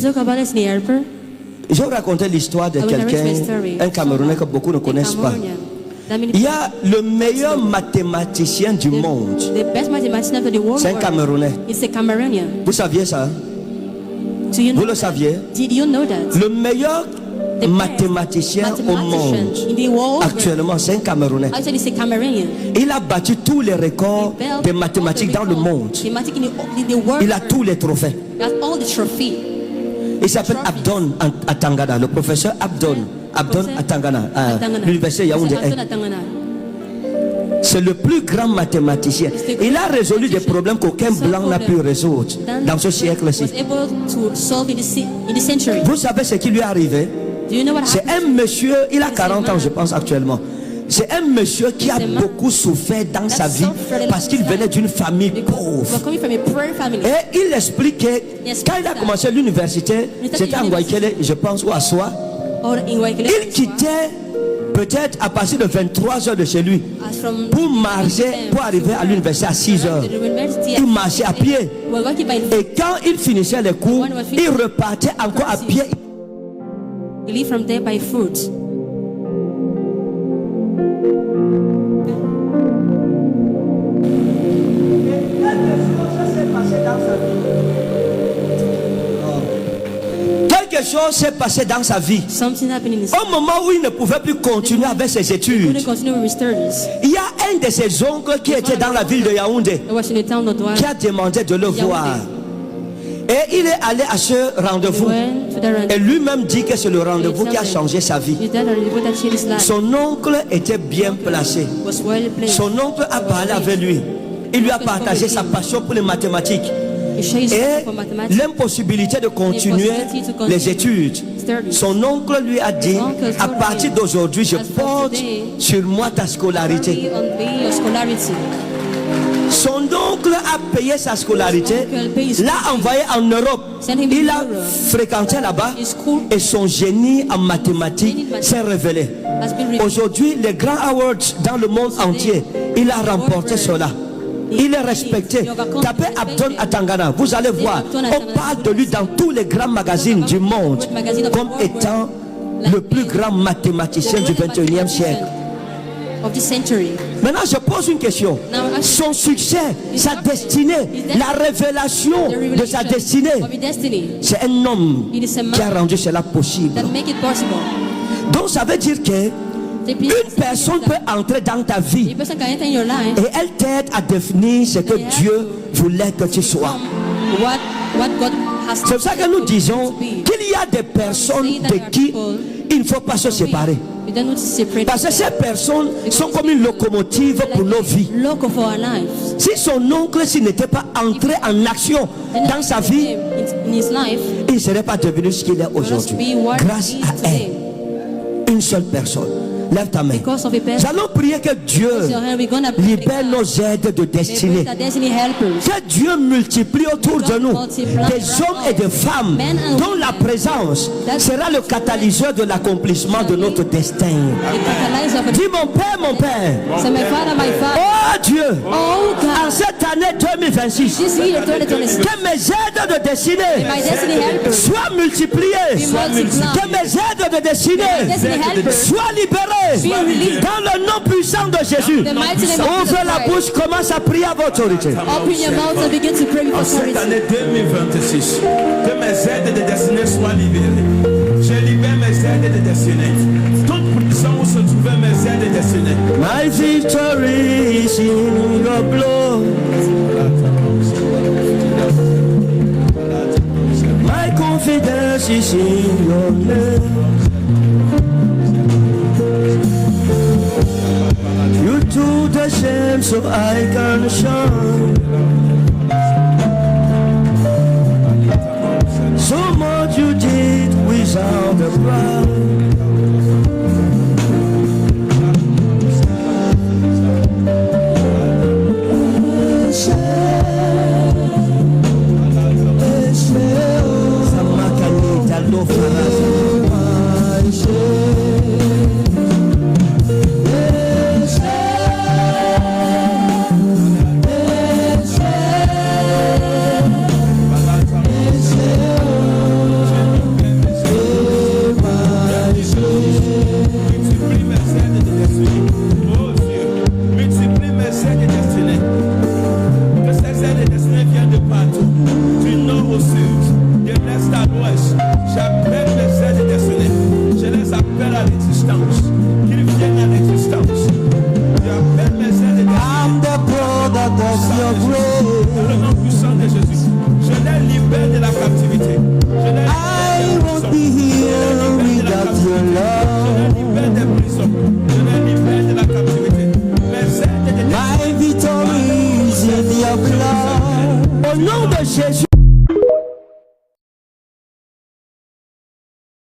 Talk about destiny helper. Je vais raconter l'histoire de quelqu'un, un Camerounais que beaucoup ne connaissent pas. Il y a le meilleur mathématicien du monde. C'est un Camerounais. Vous saviez ça? Vous le saviez? Le meilleur mathématicien au monde actuellement, c'est un Camerounais. Il a battu tous les records de mathématiques dans le monde. Il a tous les trophées. Il s'appelle Abdon Atangana, le professeur Abdon Atangana à l'université Yaoundé. C'est le plus grand mathématicien. Il a résolu des problèmes qu'aucun blanc n'a pu résoudre dans ce siècle-ci. Vous savez ce qui lui est arrivé? C'est un monsieur, il a 40 ans je pense actuellement. C'est un monsieur qui a beaucoup souffert dans sa vie parce qu'il venait d'une famille pauvre. Et il explique que quand il a commencé l'université, c'était en Waikele, je pense, ou à Soa. Il quittait peut-être à partir de 23 heures de chez lui pour marcher, pour arriver à l'université à 6 heures. Il marchait à pied. Et quand il finissait les cours, il repartait encore à pied. You leave from there by foot. Quelque chose s'est passé dans sa vie. Au moment où il ne pouvait plus continuer avec ses études, il y a un de ses oncles qui était dans la ville de Yaoundé qui a demandé de le voir. Et il est allé à ce rendez-vous. Et lui-même dit que c'est le rendez-vous qui a changé sa vie. Son oncle était bien placé. Son oncle a parlé avec lui. Il lui a partagé sa passion pour les mathématiques et l'impossibilité de continuer les études. Son oncle lui a dit, à partir d'aujourd'hui, je porte sur moi ta scolarité. Son oncle a payé sa scolarité, l'a envoyé en Europe. Il a fréquenté là-bas et son génie en mathématiques s'est révélé. Aujourd'hui, les grands awards dans le monde entier, il a remporté cela. Il est respecté. Tapez Abdon Atangana, vous allez voir. On parle de lui dans tous les grands magazines du monde comme étant le plus grand mathématicien du 21e siècle. Maintenant, je pose une question. Son succès, sa destinée, la révélation de sa destinée, c'est un homme qui a rendu cela possible. Donc, ça veut dire que une personne peut entrer dans ta vie et elle t'aide à définir ce que Dieu voulait que tu sois. C'est pour ça que nous disons qu'il y a des personnes de qui il ne faut pas se séparer. Parce que ces personnes sont comme une locomotive pour nos vies. Si son oncle n'était pas entré en action dans sa vie, il ne serait pas devenu ce qu'il est aujourd'hui. Grâce à elle, une seule personne. Lève ta main. Nous allons prier que Dieu libère nos aides de destinée. Que Dieu multiplie autour de nous des hommes et des femmes dont la présence sera le catalyseur de l'accomplissement de notre destin. Dis mon Père, oh Dieu, en cette année 2026, que mes aides de destinée soient multipliées, que mes aides de destinée soient libérées. Dans le nom puissant de Jésus, ouvre la bouche, commence à prier à votre autorité. En cette année 2026, que mes aides de destinée soient libérées. Je libère mes aides de destinée. Toute prison où se trouvaient mes aides de destinée. My victory is in your blood. My confidence is in your name. You took the shame so I can shine. So much you did without a price. without your grace. Dans le nom puissant de Jésus, je les libère de la captivité. I won't be here without your love. Je les libère des prisons.